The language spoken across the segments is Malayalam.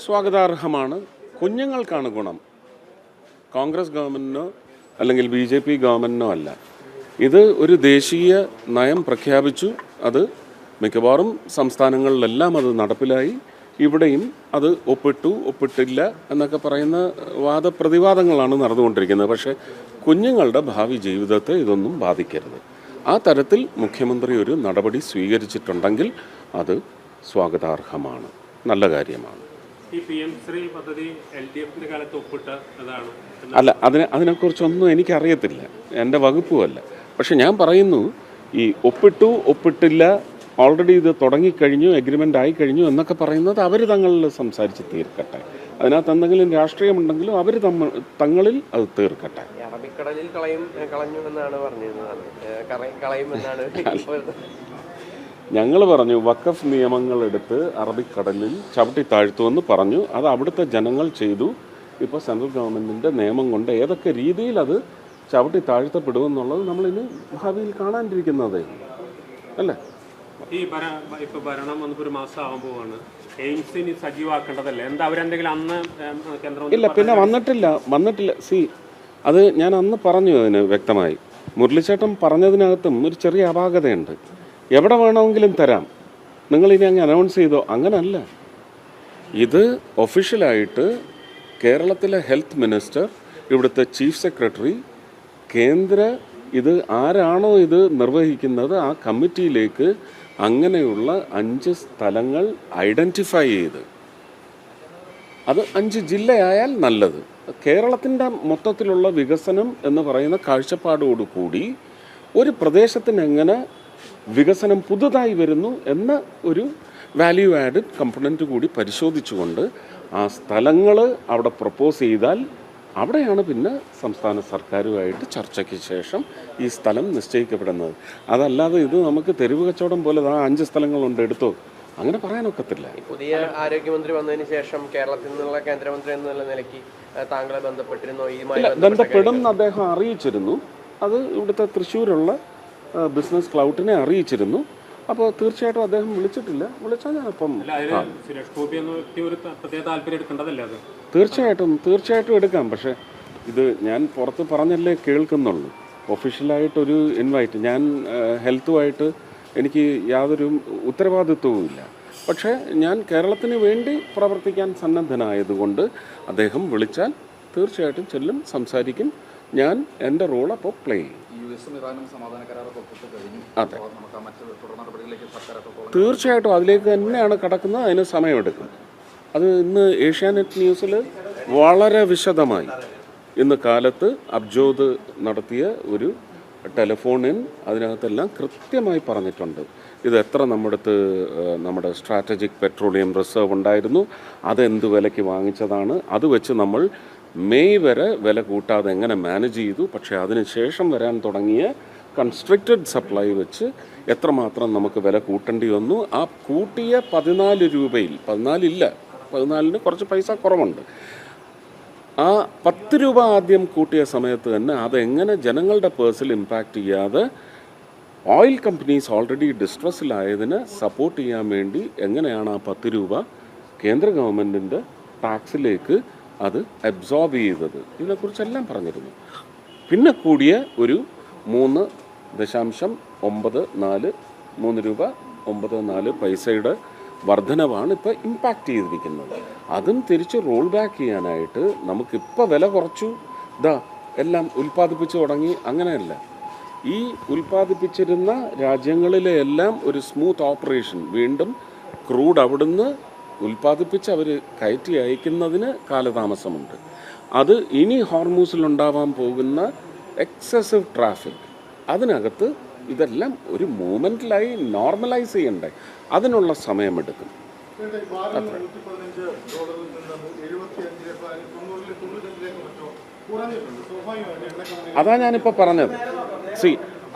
സ്വാഗതാർഹമാണ്. കുഞ്ഞുങ്ങൾക്കാണ് ഗുണം. കോൺഗ്രസ് ഗവൺമെൻറ്റിനോ അല്ലെങ്കിൽ BJP ഗവൺമെൻറ്റിനോ അല്ല. ഇത് ഒരു ദേശീയ നയം പ്രഖ്യാപിച്ചു. അത് മിക്കവാറും സംസ്ഥാനങ്ങളിലെല്ലാം അത് നടപ്പിലായി. ഇവിടെയും അത് ഒപ്പിട്ടില്ല എന്നൊക്കെ പറയുന്ന വാദപ്രതിവാദങ്ങളാണ് നടന്നുകൊണ്ടിരിക്കുന്നത്. പക്ഷേ കുഞ്ഞുങ്ങളുടെ ഭാവി ജീവിതത്തെ ഇതൊന്നും ബാധിക്കരുത്. ആ തരത്തിൽ മുഖ്യമന്ത്രി ഒരു നടപടി സ്വീകരിച്ചിട്ടുണ്ടെങ്കിൽ അത് സ്വാഗതാർഹമാണ്, നല്ല കാര്യമാണ്. അല്ല, അതിനെക്കുറിച്ചൊന്നും എനിക്കറിയത്തില്ല, എൻ്റെ വകുപ്പുമല്ല. പക്ഷെ ഞാൻ പറയുന്നു, ഈ ഒപ്പിട്ടില്ല, ഓൾറെഡി ഇത് തുടങ്ങിക്കഴിഞ്ഞു, എഗ്രിമെൻ്റ് ആയിക്കഴിഞ്ഞു എന്നൊക്കെ പറയുന്നത് അവർ തങ്ങളിൽ സംസാരിച്ച് തീർക്കട്ടെ. അതിനകത്ത് എന്തെങ്കിലും രാഷ്ട്രീയമുണ്ടെങ്കിലും അവർ തങ്ങളിൽ അത് തീർക്കട്ടെ. അറബിക്കടലിൽ കളഞ്ഞു എന്നാണ് പറഞ്ഞിരുന്നത്. ഞങ്ങൾ പറഞ്ഞു വഖഫ് നിയമങ്ങളെടുത്ത് അറബിക്കടലിൽ ചവിട്ടി താഴ്ത്തുമെന്ന് പറഞ്ഞു. അത് അവിടുത്തെ ജനങ്ങൾ ചെയ്തു. ഇപ്പോൾ സെൻട്രൽ ഗവൺമെൻറ്റിൻ്റെ നിയമം കൊണ്ട് ഏതൊക്കെ രീതിയിൽ അത് ചവിട്ടി താഴ്ത്തപ്പെടുമെന്നുള്ളത് നമ്മളിനി ഭാവിയിൽ കാണാണ്ടിരിക്കുന്നതേ അല്ലേ. ഈ ഇപ്പോൾ ഭരണം വന്നപ്പോൾ ഒരു മാസം ആകുമ്പോഴാണ് എയിംസിന് സജീവാക്കേണ്ടതല്ലേ? എന്താ അവരെന്തെങ്കിലും അന്ന് കേന്ദ്രം? ഇല്ല, പിന്നെ വന്നിട്ടില്ല. അത് ഞാൻ അന്ന് പറഞ്ഞു അതിന് വ്യക്തമായി. മുരളിച്ചേട്ടൻ പറഞ്ഞതിനകത്തും ഒരു ചെറിയ അപാകതയുണ്ട്. എവിടെ വേണമെങ്കിലും തരാം, നിങ്ങളിനി അങ്ങ് അനൗൺസ് ചെയ്തോ, അങ്ങനല്ല. ഇത് ഒഫീഷ്യലായിട്ട് കേരളത്തിലെ ഹെൽത്ത് മിനിസ്റ്റർ, ഇവിടുത്തെ ചീഫ് സെക്രട്ടറി, ഇത് ആരാണോ ഇത് നിർവഹിക്കുന്നത് ആ കമ്മിറ്റിയിലേക്ക് അങ്ങനെയുള്ള 5 സ്ഥലങ്ങൾ ഐഡൻറ്റിഫൈ ചെയ്ത്, അത് 5 ജില്ലയായാൽ നല്ലത്. കേരളത്തിൻ്റെ മൊത്തത്തിലുള്ള വികസനം എന്ന് പറയുന്ന കാഴ്ചപ്പാടോടുകൂടി ഒരു പ്രദേശത്തിന് എങ്ങനെ വികസനം പുതുതായി വരുന്നു എന്ന ഒരു വാല്യൂ ആഡഡ് കമ്പണൻറ്റ് കൂടി പരിശോധിച്ചുകൊണ്ട് ആ സ്ഥലങ്ങൾ അവിടെ പ്രപ്പോസ് ചെയ്താൽ അവിടെയാണ് പിന്നെ സംസ്ഥാന സർക്കാരുമായിട്ട് ചർച്ചയ്ക്ക് ശേഷം ഈ സ്ഥലം നിശ്ചയിക്കപ്പെടുന്നത്. അതല്ലാതെ ഇത് നമുക്ക് തെരുവ് കച്ചവടം പോലെ 5 സ്ഥലങ്ങളുണ്ട് എടുത്തോ, അങ്ങനെ പറയാനൊക്കത്തില്ല. പുതിയ ആരോഗ്യമന്ത്രി വന്നതിന് ശേഷം കേരളത്തിൽ നിന്നുള്ള കേന്ദ്രമന്ത്രി എന്നുള്ള നിലയ്ക്ക് താങ്കളെ ബന്ധപ്പെട്ടിരുന്നോ? ബന്ധപ്പെടും അദ്ദേഹം അറിയിച്ചിരുന്നു. അത് ഇവിടുത്തെ തൃശ്ശൂരുള്ള ബിസിനസ് ക്ലൗട്ടിനെ അറിയിച്ചിരുന്നു. അപ്പോൾ തീർച്ചയായിട്ടും അദ്ദേഹം വിളിച്ചിട്ടില്ല. വിളിച്ചാൽ ഞാനിപ്പം തീർച്ചയായിട്ടും എടുക്കാം. പക്ഷേ ഇത് ഞാൻ പുറത്ത് പറഞ്ഞല്ലേ കേൾക്കുന്നുള്ളൂ. ഒഫീഷ്യലായിട്ടൊരു ഇൻവൈറ്റ്, ഞാൻ ഹെൽത്തുമായിട്ട് എനിക്ക് യാതൊരു ഉത്തരവാദിത്വവും ഇല്ല. പക്ഷേ ഞാൻ കേരളത്തിന് വേണ്ടി പ്രവർത്തിക്കാൻ സന്നദ്ധനായതുകൊണ്ട് അദ്ദേഹം വിളിച്ചാൽ തീർച്ചയായിട്ടും ചെല്ലും, സംസാരിക്കും. ഞാൻ എൻ്റെ റോൾ അപ്പോൾ പ്ലേ ചെയ്യും. അതെ, തീർച്ചയായിട്ടും അതിലേക്ക് തന്നെയാണ് കടക്കുന്നത്. അതിന് സമയമെടുക്കും. അത് ഇന്ന് ഏഷ്യാനെറ്റ് ന്യൂസിൽ വളരെ വിശദമായി ഇന്ന് കാലത്ത് അബ്ജോദ് നടത്തിയ ഒരു ടെലിഫോണിൻ അതിനകത്തെല്ലാം കൃത്യമായി പറഞ്ഞിട്ടുണ്ട്. ഇത് എത്ര നമ്മുടെ സ്ട്രാറ്റജിക് പെട്രോളിയം റിസർവ് ഉണ്ടായിരുന്നു, അതെന്ത് വിലയ്ക്ക് വാങ്ങിച്ചതാണ്, അത് വെച്ച് നമ്മൾ മെയ് വരെ വില കൂട്ടാതെ എങ്ങനെ മാനേജ് ചെയ്തു. പക്ഷേ അതിനുശേഷം വരാൻ തുടങ്ങിയ കൺസ്ട്രിക്റ്റഡ് സപ്ലൈ വെച്ച് എത്രമാത്രം നമുക്ക് വില കൂട്ടേണ്ടി വന്നു. ആ കൂട്ടിയ 14 രൂപയിൽ 14 കുറച്ച് പൈസ കുറവുണ്ട്. ആ 10 രൂപ ആദ്യം കൂട്ടിയ സമയത്ത് തന്നെ അതെങ്ങനെ ജനങ്ങളുടെ പേഴ്സിൽ ഇമ്പാക്റ്റ് ചെയ്യാതെ ഓയിൽ കമ്പനീസ് ഓൾറെഡി ഡിസ്ട്രസ്സിലായതിന് സപ്പോർട്ട് ചെയ്യാൻ വേണ്ടി എങ്ങനെയാണ് ആ 10 രൂപ കേന്ദ്ര ഗവൺമെൻറ്റിൻ്റെ ടാക്സിലേക്ക് അത് അബ്സോർബ് ചെയ്തത്, ഇതിനെക്കുറിച്ചെല്ലാം പറഞ്ഞിരുന്നു. പിന്നെ കൂടിയ ഒരു 3 രൂപ 94 പൈസയുടെ വർധനവാണ് ഇപ്പോൾ ഇമ്പാക്റ്റ് ചെയ്തിരിക്കുന്നത്. അതും തിരിച്ച് റോൾ ബാക്ക് ചെയ്യാനായിട്ട് നമുക്കിപ്പോൾ വില കുറച്ചു, എല്ലാം ഉൽപ്പാദിപ്പിച്ച് തുടങ്ങി, അങ്ങനെയല്ല. ഈ ഉൽപ്പാദിപ്പിച്ചിരുന്ന രാജ്യങ്ങളിലെ എല്ലാം ഒരു സ്മൂത്ത് ഓപ്പറേഷൻ, വീണ്ടും ക്രൂഡ് അവിടുന്ന് ഉൽപ്പാദിപ്പിച്ച് അവർ കയറ്റി അയക്കുന്നതിന് കാലതാമസമുണ്ട്. അത് ഇനി ഹോർമൂസിലുണ്ടാവാൻ പോകുന്ന എക്സസീവ് ട്രാഫിക്, അതിനകത്ത് ഇതെല്ലാം ഒരു മൂവ്മെൻറ്റിലായി നോർമലൈസ് ചെയ്യണ്ടേ, അതിനുള്ള സമയമെടുക്കും. അതാ ഞാനിപ്പോൾ പറഞ്ഞത്.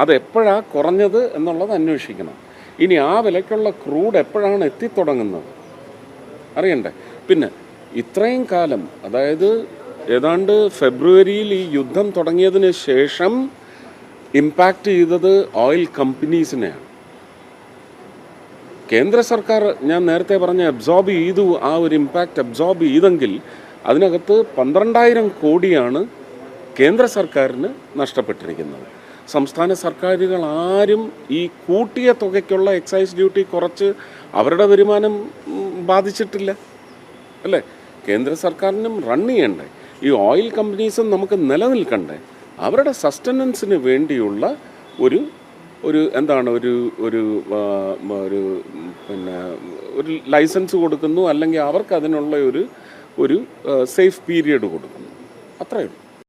അതെപ്പോഴാണ് കുറഞ്ഞത് എന്നുള്ളത് അന്വേഷിക്കണം. ഇനി ആ വിലയ്ക്കുള്ള ക്രൂഡ് എപ്പോഴാണ് എത്തിത്തുടങ്ങുന്നത് അറിയണ്ടേ. പിന്നെ ഇത്രയും കാലം, അതായത് ഏതാണ്ട് ഫെബ്രുവരിയിൽ ഈ യുദ്ധം തുടങ്ങിയതിന് ശേഷം ഇമ്പാക്റ്റ് ചെയ്തത് ഓയിൽ കമ്പനീസിനെയാണ്. കേന്ദ്ര സർക്കാർ ഞാൻ നേരത്തെ പറഞ്ഞ അബ്സോർബ് ചെയ്തു, ആ ഒരു ഇമ്പാക്റ്റ് അബ്സോർബ് ചെയ്തെങ്കിൽ അതിനകത്ത് 12,000 കോടിയാണ് കേന്ദ്ര സർക്കാരിന് നഷ്ടപ്പെട്ടിരിക്കുന്നത്. സംസ്ഥാന സർക്കാരുകൾ ആരും ഈ കൂട്ടിയ തുകയ്ക്കുള്ള എക്സൈസ് ഡ്യൂട്ടി കുറച്ച് അവരുടെ വരുമാനം ബാധിച്ചിട്ടില്ല അല്ലേ? കേന്ദ്ര സർക്കാരിനും റൺ ചെയ്യണ്ടേ? ഈ ഓയിൽ കമ്പനീസും നമുക്ക് നിലനിൽക്കണ്ടേ? അവരുടെ സസ്റ്റനൻസിന് വേണ്ടിയുള്ള ഒരു ഒരു എന്താണ് ഒരു ഒരു ഒരു പിന്നെ ഒരു ലൈസൻസ് കൊടുക്കുന്നു, അല്ലെങ്കിൽ അവർക്ക് അതിനുള്ള ഒരു സേഫ് പീരിയഡ് കൊടുക്കുന്നു, അത്രയേ ഉള്ളൂ.